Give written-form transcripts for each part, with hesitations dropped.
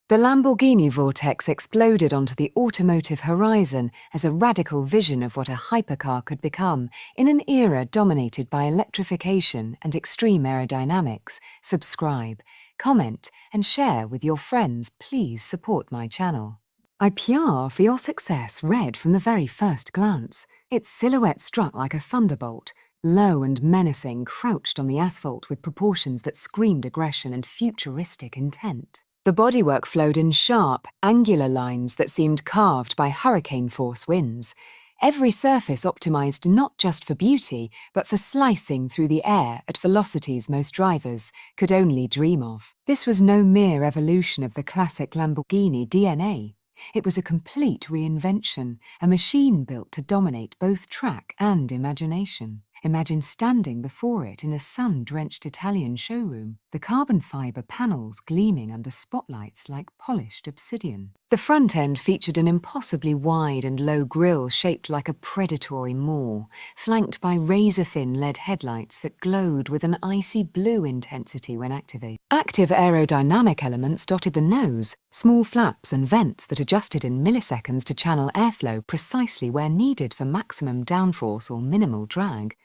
The Lamborghini VORTEX exploded onto the automotive horizon as a radical vision of what a hypercar could become in an era dominated by electrification and extreme aerodynamics. Subscribe, comment, and share with your friends. Please support my channel. I PR for your success read from the very first glance. Its silhouette struck like a thunderbolt, low and menacing, crouched on the asphalt with proportions that screamed aggression and futuristic intent. The bodywork flowed in sharp, angular lines that seemed carved by hurricane-force winds. Every surface optimized not just for beauty, but for slicing through the air at velocities most drivers could only dream of. This was no mere evolution of the classic Lamborghini DNA. It was a complete reinvention, a machine built to dominate both track and imagination. Imagine standing before it in a sun-drenched Italian showroom, the carbon fiber panels gleaming under spotlights like polished obsidian. The front end featured an impossibly wide and low grille shaped like a predatory maw, flanked by razor-thin LED headlights that glowed with an icy blue intensity when activated. Active aerodynamic elements dotted the nose, small flaps and vents that adjusted in milliseconds to channel airflow precisely where needed for maximum downforce or minimal drag.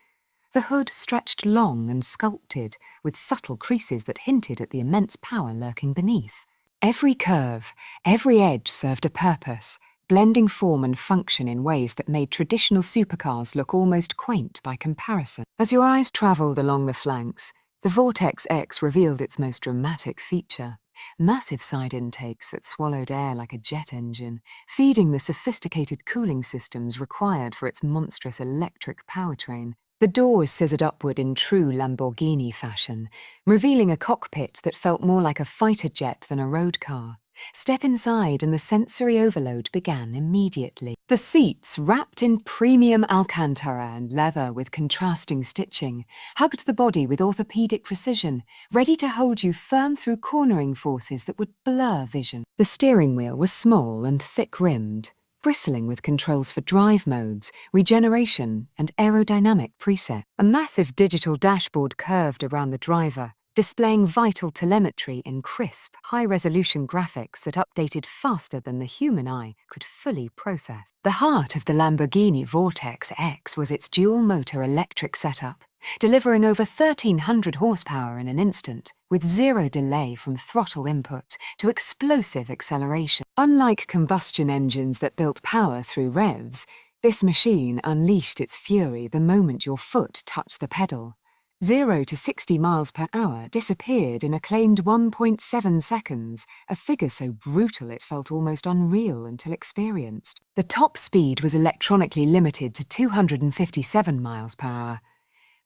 The hood stretched long and sculpted, with subtle creases that hinted at the immense power lurking beneath. Every curve, every edge served a purpose, blending form and function in ways that made traditional supercars look almost quaint by comparison. As your eyes travelled along the flanks, the VORTEX X revealed its most dramatic feature. Massive side intakes that swallowed air like a jet engine, feeding the sophisticated cooling systems required for its monstrous electric powertrain. The doors scissored upward in true Lamborghini fashion, revealing a cockpit that felt more like a fighter jet than a road car. Step inside and the sensory overload began immediately. The seats, wrapped in premium Alcantara and leather with contrasting stitching, hugged the body with orthopedic precision, ready to hold you firm through cornering forces that would blur vision. The steering wheel was small and thick-rimmed, bristling with controls for drive modes, regeneration, and aerodynamic preset. A massive digital dashboard curved around the driver, displaying vital telemetry in crisp, high-resolution graphics that updated faster than the human eye could fully process. The heart of the Lamborghini VORTEX X was its dual-motor electric setup, delivering over 1,300 horsepower in an instant, with zero delay from throttle input to explosive acceleration. Unlike combustion engines that built power through revs, this machine unleashed its fury the moment your foot touched the pedal. 0 to 60 miles per hour disappeared in a claimed 1.7 seconds, a figure so brutal it felt almost unreal until experienced. The top speed was electronically limited to 257 miles per hour,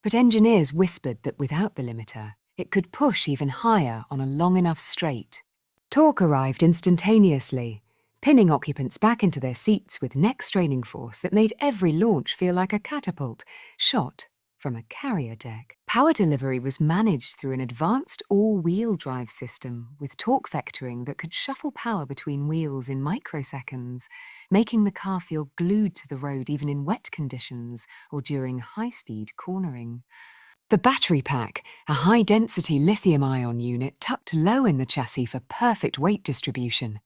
but engineers whispered that without the limiter, it could push even higher on a long enough straight. Torque arrived instantaneously, pinning occupants back into their seats with neck-straining force that made every launch feel like a catapult, shot from a carrier deck. Power delivery was managed through an advanced all-wheel drive system with torque vectoring that could shuffle power between wheels in microseconds, making the car feel glued to the road even in wet conditions or during high-speed cornering. The battery pack, a high-density lithium-ion unit tucked low in the chassis for perfect weight distribution,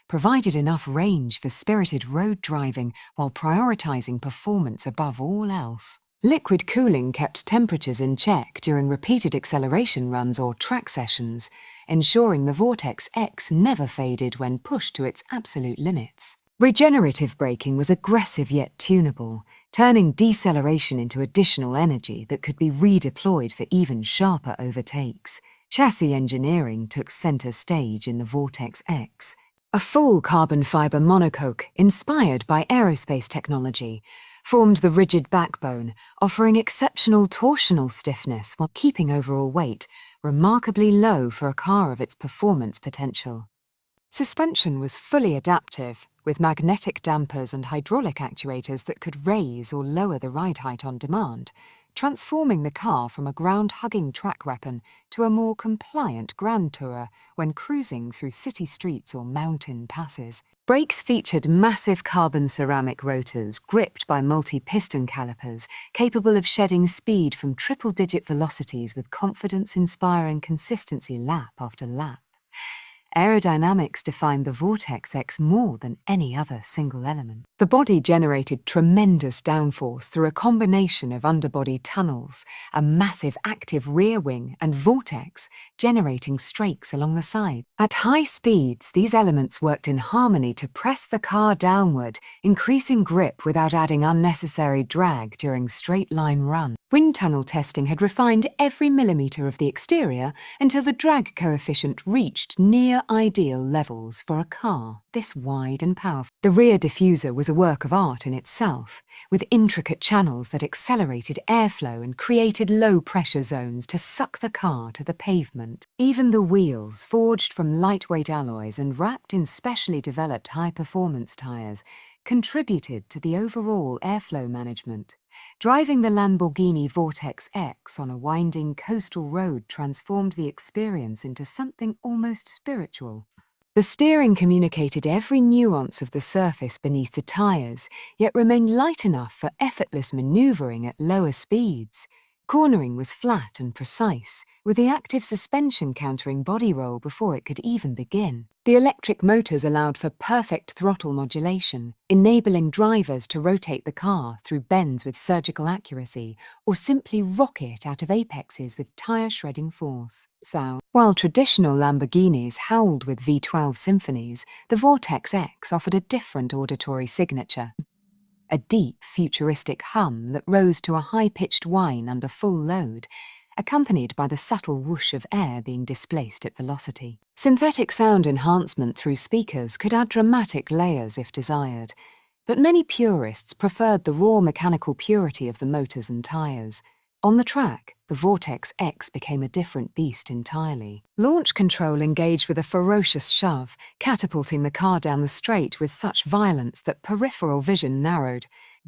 provided enough range for spirited road driving while prioritizing performance above all else. Liquid cooling kept temperatures in check during repeated acceleration runs or track sessions, ensuring the VORTEX X never faded when pushed to its absolute limits. Regenerative braking was aggressive yet tunable, turning deceleration into additional energy that could be redeployed for even sharper overtakes. Chassis engineering took center stage in the VORTEX X. A full carbon fiber monocoque, inspired by aerospace technology, formed the rigid backbone, offering exceptional torsional stiffness while keeping overall weight remarkably low for a car of its performance potential. Suspension was fully adaptive, with magnetic dampers and hydraulic actuators that could raise or lower the ride height on demand, transforming the car from a ground-hugging track weapon to a more compliant grand tourer when cruising through city streets or mountain passes. Brakes featured massive carbon ceramic rotors gripped by multi-piston calipers, capable of shedding speed from triple-digit velocities with confidence-inspiring consistency lap after lap. Aerodynamics defined the VORTEX X more than any other single element. The body generated tremendous downforce through a combination of underbody tunnels, a massive active rear wing, and vortex, generating strakes along the side. At high speeds, these elements worked in harmony to press the car downward, increasing grip without adding unnecessary drag during straight-line runs. Wind tunnel testing had refined every millimetre of the exterior until the drag coefficient reached near ideal levels for a car this wide and powerful. The rear diffuser was a work of art in itself, with intricate channels that accelerated airflow and created low-pressure zones to suck the car to the pavement. Even the wheels, forged from lightweight alloys and wrapped in specially developed high-performance tyres, contributed to the overall airflow management. Driving the Lamborghini VORTEX X on a winding coastal road transformed the experience into something almost spiritual. The steering communicated every nuance of the surface beneath the tyres, yet remained light enough for effortless manoeuvring at lower speeds. Cornering was flat and precise, with the active suspension countering body roll before it could even begin. The electric motors allowed for perfect throttle modulation, enabling drivers to rotate the car through bends with surgical accuracy, or simply rock it out of apexes with tyre-shredding force. While traditional Lamborghinis howled with V12 symphonies, the VORTEX X offered a different auditory signature. A deep, futuristic hum that rose to a high-pitched whine under full load, accompanied by the subtle whoosh of air being displaced at velocity. Synthetic sound enhancement through speakers could add dramatic layers if desired, but many purists preferred the raw mechanical purity of the motors and tyres. On the track, the VORTEX X became a different beast entirely. Launch control engaged with a ferocious shove, catapulting the car down the straight with such violence that peripheral vision narrowed.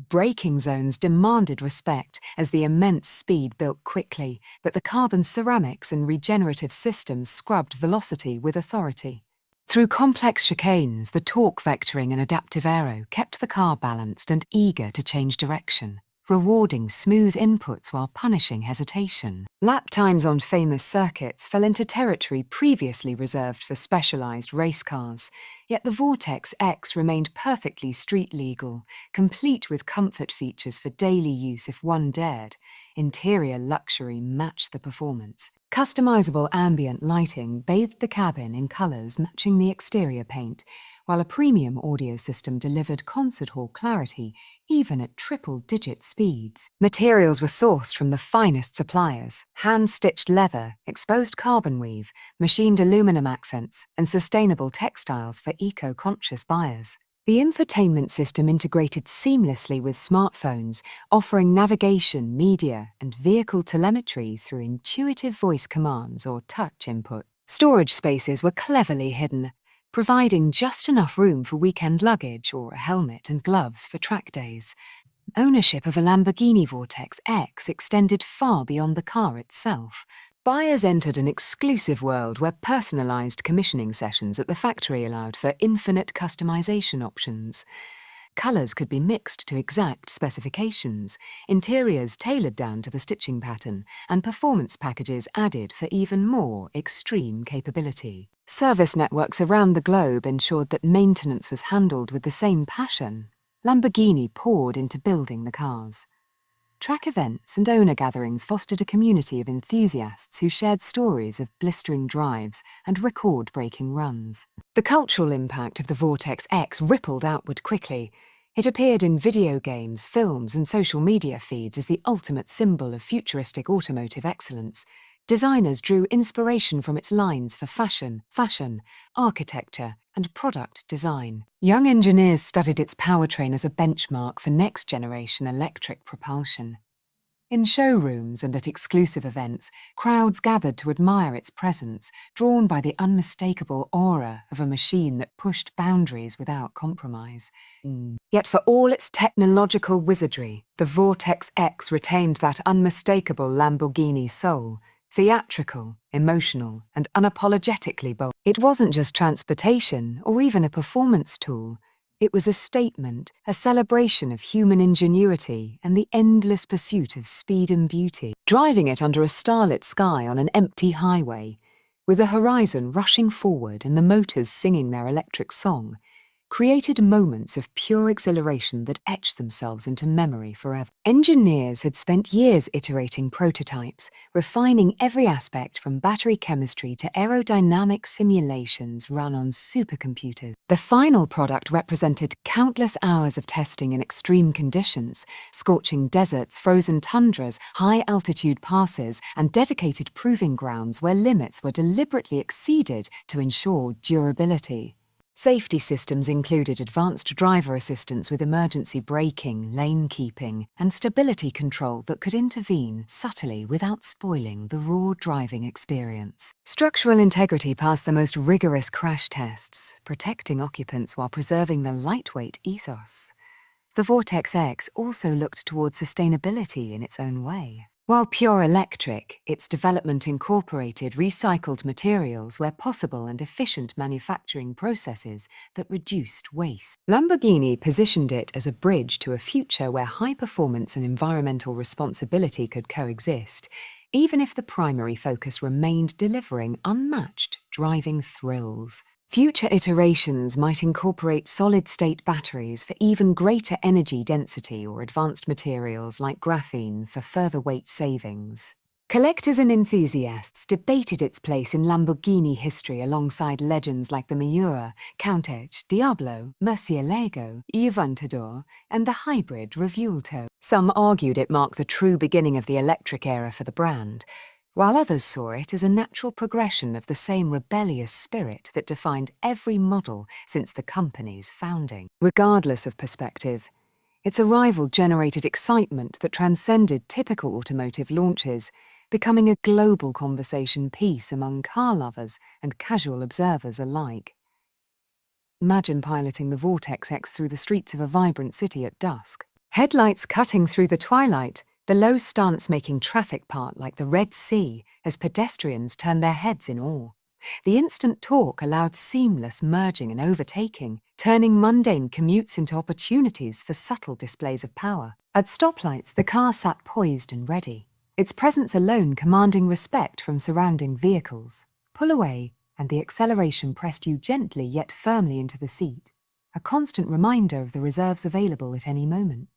Braking zones demanded respect as the immense speed built quickly, but the carbon ceramics and regenerative systems scrubbed velocity with authority. Through complex chicanes, the torque vectoring and adaptive aero kept the car balanced and eager to change direction, rewarding smooth inputs while punishing hesitation. Lap times on famous circuits fell into territory previously reserved for specialized race cars, yet the VORTEX X remained perfectly street legal, complete with comfort features for daily use if one dared. Interior luxury matched the performance. Customizable ambient lighting bathed the cabin in colors matching the exterior paint, while a premium audio system delivered concert hall clarity even at triple-digit speeds. Materials were sourced from the finest suppliers: hand-stitched leather, exposed carbon weave, machined aluminum accents, and sustainable textiles for eco-conscious buyers. The infotainment system integrated seamlessly with smartphones, offering navigation, media, and vehicle telemetry through intuitive voice commands or touch input. Storage spaces were cleverly hidden, providing just enough room for weekend luggage or a helmet and gloves for track days. Ownership of a Lamborghini VORTEX X extended far beyond the car itself. Buyers entered an exclusive world where personalized commissioning sessions at the factory allowed for infinite customization options. Colors could be mixed to exact specifications, interiors tailored down to the stitching pattern, and performance packages added for even more extreme capability. Service networks around the globe ensured that maintenance was handled with the same passion Lamborghini poured into building the cars. Track events and owner gatherings fostered a community of enthusiasts who shared stories of blistering drives and record-breaking runs. The cultural impact of the VORTEX X rippled outward quickly. It appeared in video games, films, and social media feeds as the ultimate symbol of futuristic automotive excellence. Designers drew inspiration from its lines for fashion, architecture, and product design. Young engineers studied its powertrain as a benchmark for next-generation electric propulsion. In showrooms and at exclusive events, crowds gathered to admire its presence, drawn by the unmistakable aura of a machine that pushed boundaries without compromise. Yet for all its technological wizardry, the VORTEX X retained that unmistakable Lamborghini soul. Theatrical, emotional, and unapologetically bold. It wasn't just transportation or even a performance tool. It was a statement, a celebration of human ingenuity and the endless pursuit of speed and beauty. Driving it under a starlit sky on an empty highway, with the horizon rushing forward and the motors singing their electric song, created moments of pure exhilaration that etched themselves into memory forever. Engineers had spent years iterating prototypes, refining every aspect from battery chemistry to aerodynamic simulations run on supercomputers. The final product represented countless hours of testing in extreme conditions, scorching deserts, frozen tundras, high-altitude passes, and dedicated proving grounds where limits were deliberately exceeded to ensure durability. Safety systems included advanced driver assistance with emergency braking, lane keeping, and stability control that could intervene subtly without spoiling the raw driving experience. Structural integrity passed the most rigorous crash tests, protecting occupants while preserving the lightweight ethos. The VORTEX X also looked toward sustainability in its own way. While pure electric, its development incorporated recycled materials where possible and efficient manufacturing processes that reduced waste. Lamborghini positioned it as a bridge to a future where high performance and environmental responsibility could coexist, even if the primary focus remained delivering unmatched driving thrills. Future iterations might incorporate solid-state batteries for even greater energy density or advanced materials like graphene for further weight savings. Collectors and enthusiasts debated its place in Lamborghini history alongside legends like the Miura, Countach, Diablo, Murcielago, Aventador, and the hybrid Revuelto. Some argued it marked the true beginning of the electric era for the brand, while others saw it as a natural progression of the same rebellious spirit that defined every model since the company's founding. Regardless of perspective, its arrival generated excitement that transcended typical automotive launches, becoming a global conversation piece among car lovers and casual observers alike. Imagine piloting the VORTEX X through the streets of a vibrant city at dusk. Headlights cutting through the twilight, the low stance making traffic part like the Red Sea as pedestrians turned their heads in awe. The instant torque allowed seamless merging and overtaking, turning mundane commutes into opportunities for subtle displays of power. At stoplights, the car sat poised and ready, its presence alone commanding respect from surrounding vehicles. Pull away, and the acceleration pressed you gently yet firmly into the seat, a constant reminder of the reserves available at any moment.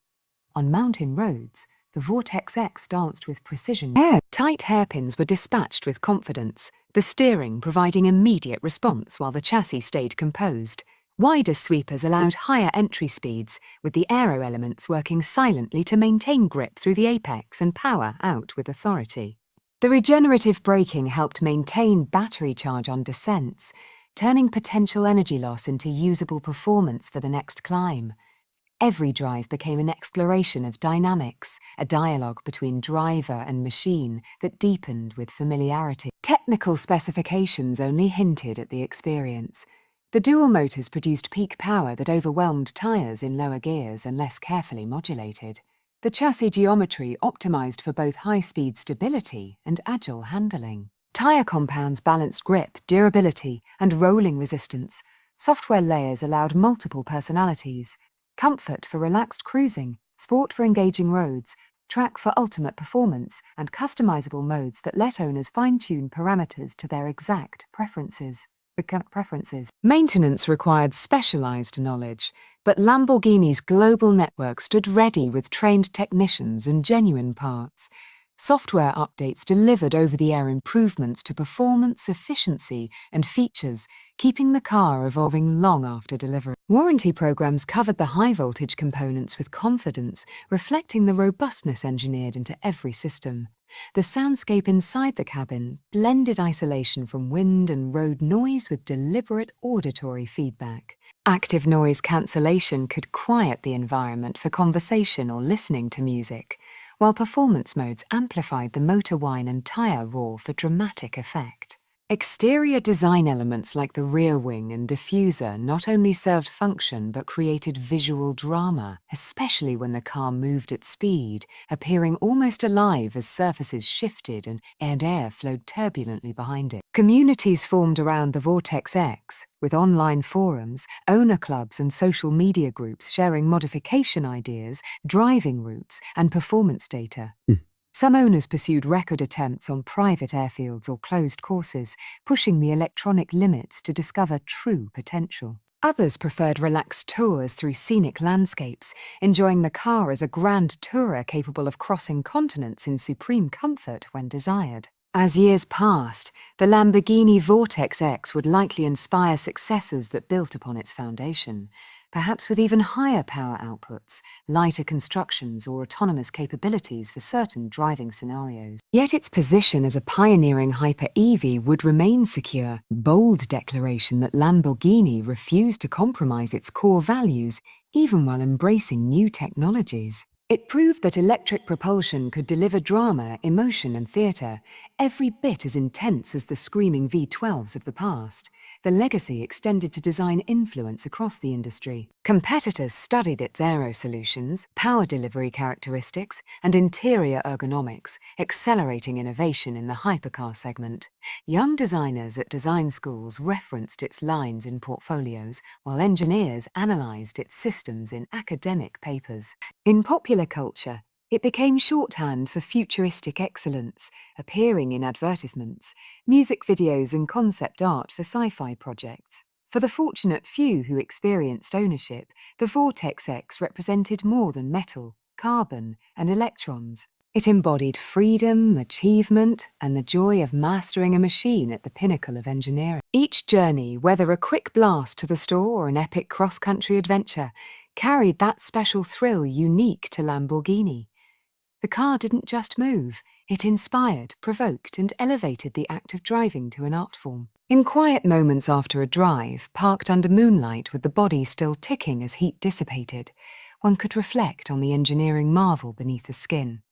On mountain roads, the VORTEX X danced with precision. Tight hairpins were dispatched with confidence, the steering providing immediate response while the chassis stayed composed. Wider sweepers allowed higher entry speeds, with the aero elements working silently to maintain grip through the apex and power out with authority. The regenerative braking helped maintain battery charge on descents, turning potential energy loss into usable performance for the next climb. Every drive became an exploration of dynamics, a dialogue between driver and machine that deepened with familiarity. Technical specifications only hinted at the experience. The dual motors produced peak power that overwhelmed tyres in lower gears unless carefully modulated. The chassis geometry optimized for both high-speed stability and agile handling. Tyre compounds balanced grip, durability, and rolling resistance. Software layers allowed multiple personalities. Comfort for relaxed cruising, sport for engaging roads, track for ultimate performance, and customizable modes that let owners fine-tune parameters to their exact preferences. Maintenance required specialized knowledge, but Lamborghini's global network stood ready with trained technicians and genuine parts. Software updates delivered over-the-air improvements to performance, efficiency, and features, keeping the car evolving long after delivery. Warranty programs covered the high-voltage components with confidence, reflecting the robustness engineered into every system. The soundscape inside the cabin blended isolation from wind and road noise with deliberate auditory feedback. Active noise cancellation could quiet the environment for conversation or listening to music, while performance modes amplified the motor whine and tyre roar for dramatic effect. Exterior design elements like the rear wing and diffuser not only served function but created visual drama, especially when the car moved at speed, appearing almost alive as surfaces shifted and air flowed turbulently behind it. Communities formed around the VORTEX X, with online forums, owner clubs and social media groups sharing modification ideas, driving routes, and performance data. Some owners pursued record attempts on private airfields or closed courses, pushing the electronic limits to discover true potential. Others preferred relaxed tours through scenic landscapes, enjoying the car as a grand tourer capable of crossing continents in supreme comfort when desired. As years passed, the Lamborghini VORTEX X would likely inspire successors that built upon its foundation, perhaps with even higher power outputs, lighter constructions, or autonomous capabilities for certain driving scenarios. Yet its position as a pioneering hyper-EV would remain secure, a bold declaration that Lamborghini refused to compromise its core values, even while embracing new technologies. It proved that electric propulsion could deliver drama, emotion, and theatre, every bit as intense as the screaming V12s of the past. The legacy extended to design influence across the industry. Competitors studied its aero solutions, power delivery characteristics, and interior ergonomics, accelerating innovation in the hypercar segment. Young designers at design schools referenced its lines in portfolios, while engineers analysed its systems in academic papers. In popular culture, it became shorthand for futuristic excellence, appearing in advertisements, music videos, and concept art for sci-fi projects. For the fortunate few who experienced ownership, the VORTEX X represented more than metal, carbon, and electrons. It embodied freedom, achievement, and the joy of mastering a machine at the pinnacle of engineering. Each journey, whether a quick blast to the store or an epic cross-country adventure, carried that special thrill unique to Lamborghini. The car didn't just move, it inspired, provoked, and elevated the act of driving to an art form. In quiet moments after a drive, parked under moonlight with the body still ticking as heat dissipated, one could reflect on the engineering marvel beneath the skin.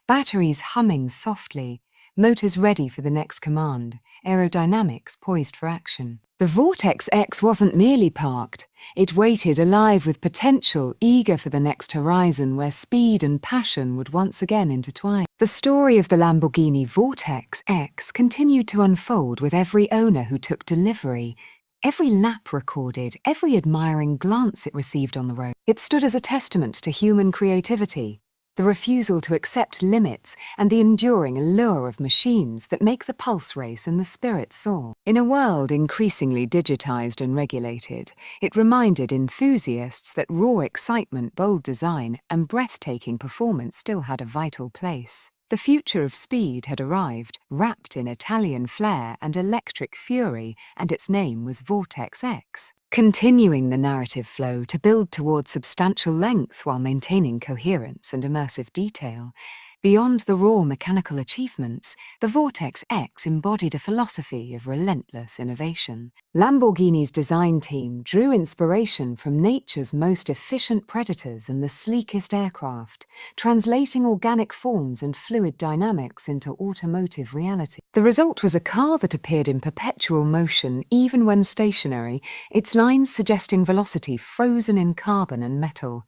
Batteries humming softly, motors ready for the next command, aerodynamics poised for action. The VORTEX X wasn't merely parked, it waited alive with potential, eager for the next horizon where speed and passion would once again intertwine. The story of the Lamborghini VORTEX X continued to unfold with every owner who took delivery, every lap recorded, every admiring glance it received on the road. It stood as a testament to human creativity, the refusal to accept limits, and the enduring allure of machines that make the pulse race and the spirit soar. In a world increasingly digitized and regulated, it reminded enthusiasts that raw excitement, bold design, and breathtaking performance still had a vital place. The future of speed had arrived, wrapped in Italian flair and electric fury, and its name was VORTEX X. Continuing the narrative flow to build towards substantial length while maintaining coherence and immersive detail. Beyond the raw mechanical achievements, the VORTEX X embodied a philosophy of relentless innovation. Lamborghini's design team drew inspiration from nature's most efficient predators and the sleekest aircraft, translating organic forms and fluid dynamics into automotive reality. The result was a car that appeared in perpetual motion even when stationary, its lines suggesting velocity frozen in carbon and metal.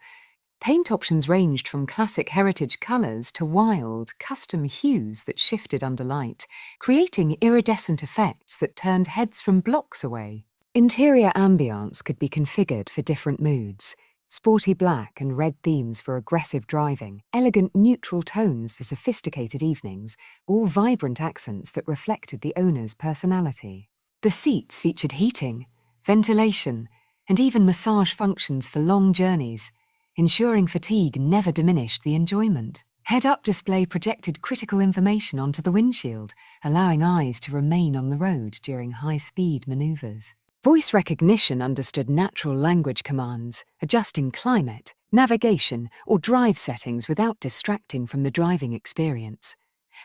Paint options ranged from classic heritage colours to wild, custom hues that shifted under light, creating iridescent effects that turned heads from blocks away. Interior ambience could be configured for different moods. Sporty black and red themes for aggressive driving, elegant neutral tones for sophisticated evenings, all vibrant accents that reflected the owner's personality. The seats featured heating, ventilation, and even massage functions for long journeys, ensuring fatigue never diminished the enjoyment. Head-up display projected critical information onto the windshield, allowing eyes to remain on the road during high-speed maneuvers. Voice recognition understood natural language commands, adjusting climate, navigation, or drive settings without distracting from the driving experience.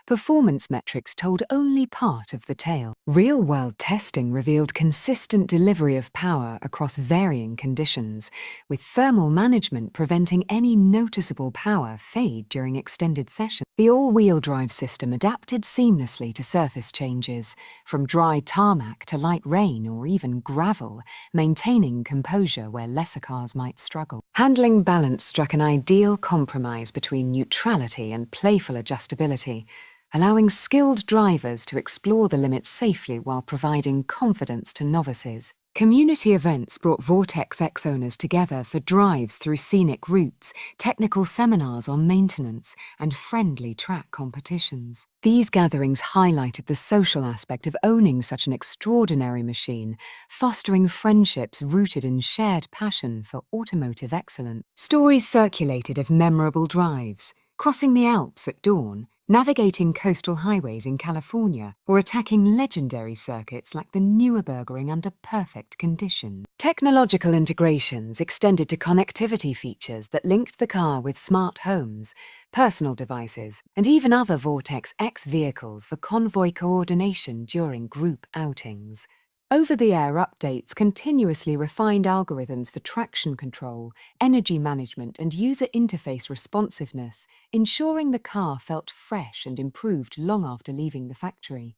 Performance metrics told only part of the tale. Real-world testing revealed consistent delivery of power across varying conditions, with thermal management preventing any noticeable power fade during extended sessions. The all-wheel drive system adapted seamlessly to surface changes, from dry tarmac to light rain or even gravel, maintaining composure where lesser cars might struggle. Handling balance struck an ideal compromise between neutrality and playful adjustability, allowing skilled drivers to explore the limits safely while providing confidence to novices. Community events brought VORTEX X owners together for drives through scenic routes, technical seminars on maintenance, and friendly track competitions. These gatherings highlighted the social aspect of owning such an extraordinary machine, fostering friendships rooted in shared passion for automotive excellence. Stories circulated of memorable drives, crossing the Alps at dawn, navigating coastal highways in California, or attacking legendary circuits like the Nürburgring under perfect conditions. Technological integrations extended to connectivity features that linked the car with smart homes, personal devices, and even other VORTEX X vehicles for convoy coordination during group outings. Over-the-air updates continuously refined algorithms for traction control, energy management, and user interface responsiveness, ensuring the car felt fresh and improved long after leaving the factory.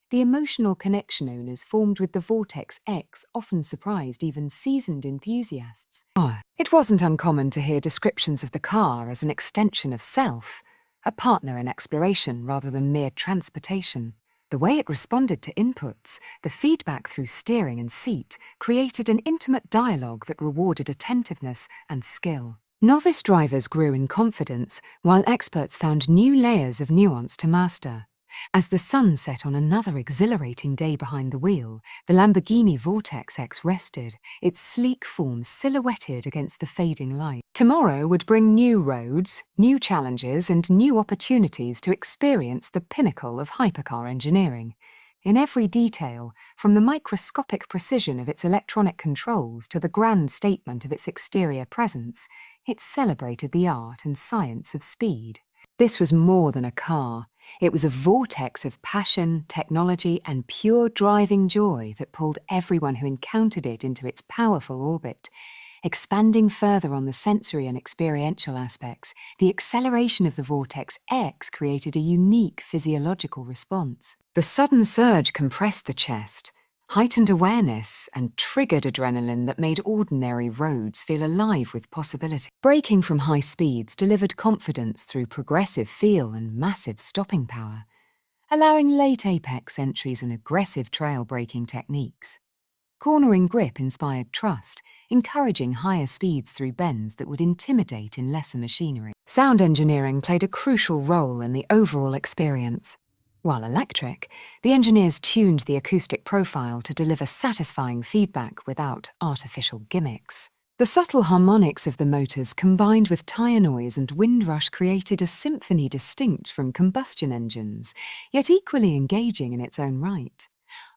The emotional connection owners formed with the VORTEX X often surprised even seasoned enthusiasts. It wasn't uncommon to hear descriptions of the car as an extension of self, a partner in exploration rather than mere transportation. The way it responded to inputs, the feedback through steering and seat, created an intimate dialogue that rewarded attentiveness and skill. Novice drivers grew in confidence, while experts found new layers of nuance to master. As the sun set on another exhilarating day behind the wheel, the Lamborghini VORTEX X rested, its sleek form silhouetted against the fading light. Tomorrow would bring new roads, new challenges, and new opportunities to experience the pinnacle of hypercar engineering. In every detail, from the microscopic precision of its electronic controls to the grand statement of its exterior presence, it celebrated the art and science of speed. This was more than a car. It was a vortex of passion, technology, and pure driving joy that pulled everyone who encountered it into its powerful orbit. Expanding further on the sensory and experiential aspects, the acceleration of the VORTEX X created a unique physiological response. The sudden surge compressed the chest, heightened awareness, and triggered adrenaline that made ordinary roads feel alive with possibility. Braking from high speeds delivered confidence through progressive feel and massive stopping power, allowing late apex entries and aggressive trail braking techniques. Cornering grip inspired trust, encouraging higher speeds through bends that would intimidate in lesser machinery. Sound engineering played a crucial role in the overall experience. While electric, the engineers tuned the acoustic profile to deliver satisfying feedback without artificial gimmicks. The subtle harmonics of the motors combined with tire noise and windrush created a symphony distinct from combustion engines, yet equally engaging in its own right.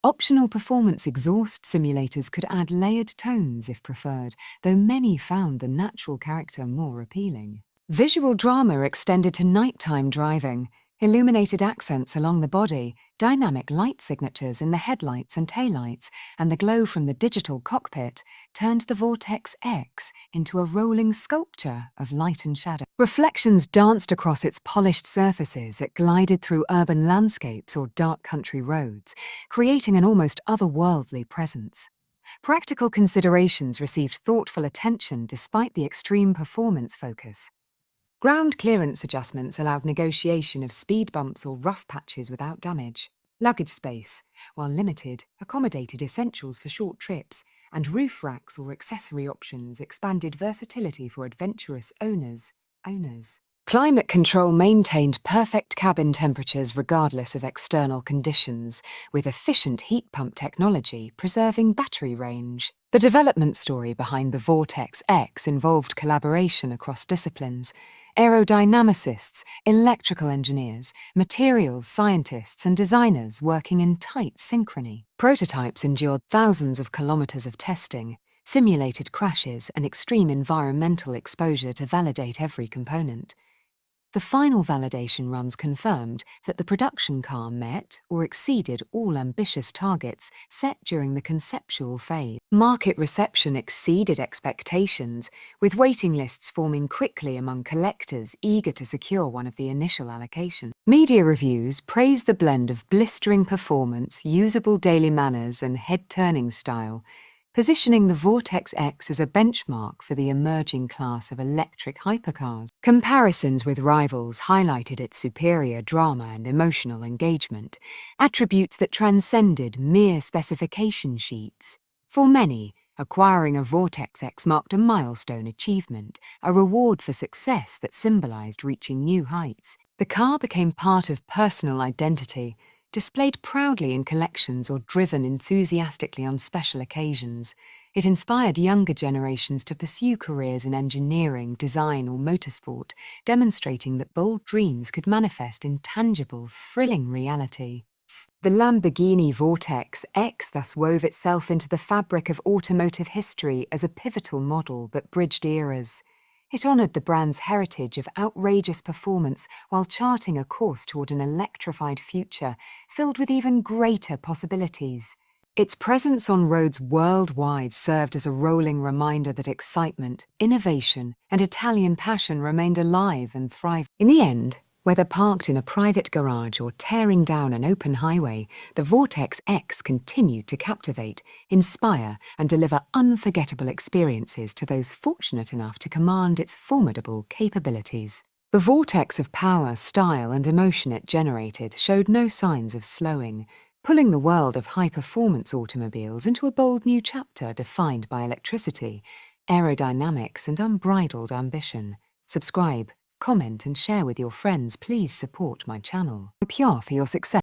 Optional performance exhaust simulators could add layered tones if preferred, though many found the natural character more appealing. Visual drama extended to nighttime driving. Illuminated accents along the body, dynamic light signatures in the headlights and taillights, and the glow from the digital cockpit turned the VORTEX X into a rolling sculpture of light and shadow. Reflections danced across its polished surfaces. It glided through urban landscapes or dark country roads, creating an almost otherworldly presence. Practical considerations received thoughtful attention despite the extreme performance focus. Ground clearance adjustments allowed negotiation of speed bumps or rough patches without damage. Luggage space, while limited, accommodated essentials for short trips, and roof racks or accessory options expanded versatility for adventurous owners. Climate control maintained perfect cabin temperatures regardless of external conditions, with efficient heat pump technology preserving battery range. The development story behind the VORTEX X involved collaboration across disciplines. Aerodynamicists, electrical engineers, materials scientists, and designers working in tight synchrony. Prototypes endured thousands of kilometers of testing, simulated crashes, and extreme environmental exposure to validate every component. The final validation runs confirmed that the production car met or exceeded all ambitious targets set during the conceptual phase. Market reception exceeded expectations, with waiting lists forming quickly among collectors eager to secure one of the initial allocations. Media reviews praised the blend of blistering performance, usable daily manners, and head-turning style, positioning the VORTEX X as a benchmark for the emerging class of electric hypercars. Comparisons with rivals highlighted its superior drama and emotional engagement, attributes that transcended mere specification sheets. For many, acquiring a Vortex X marked a milestone achievement, a reward for success that symbolized reaching new heights. The car became part of personal identity, displayed proudly in collections or driven enthusiastically on special occasions. It inspired younger generations to pursue careers in engineering, design, or motorsport, demonstrating that bold dreams could manifest in tangible, thrilling reality. The Lamborghini VORTEX X thus wove itself into the fabric of automotive history as a pivotal model that bridged eras. It honored the brand's heritage of outrageous performance while charting a course toward an electrified future filled with even greater possibilities. Its presence on roads worldwide served as a rolling reminder that excitement, innovation, and Italian passion remained alive and thriving. In the end, whether parked in a private garage or tearing down an open highway, the Vortex X continued to captivate, inspire, and deliver unforgettable experiences to those fortunate enough to command its formidable capabilities. The vortex of power, style, and emotion it generated showed no signs of slowing, pulling the world of high-performance automobiles into a bold new chapter defined by electricity, aerodynamics, and unbridled ambition. Subscribe, comment, and share with your friends. Please support my channel. Hope for your success.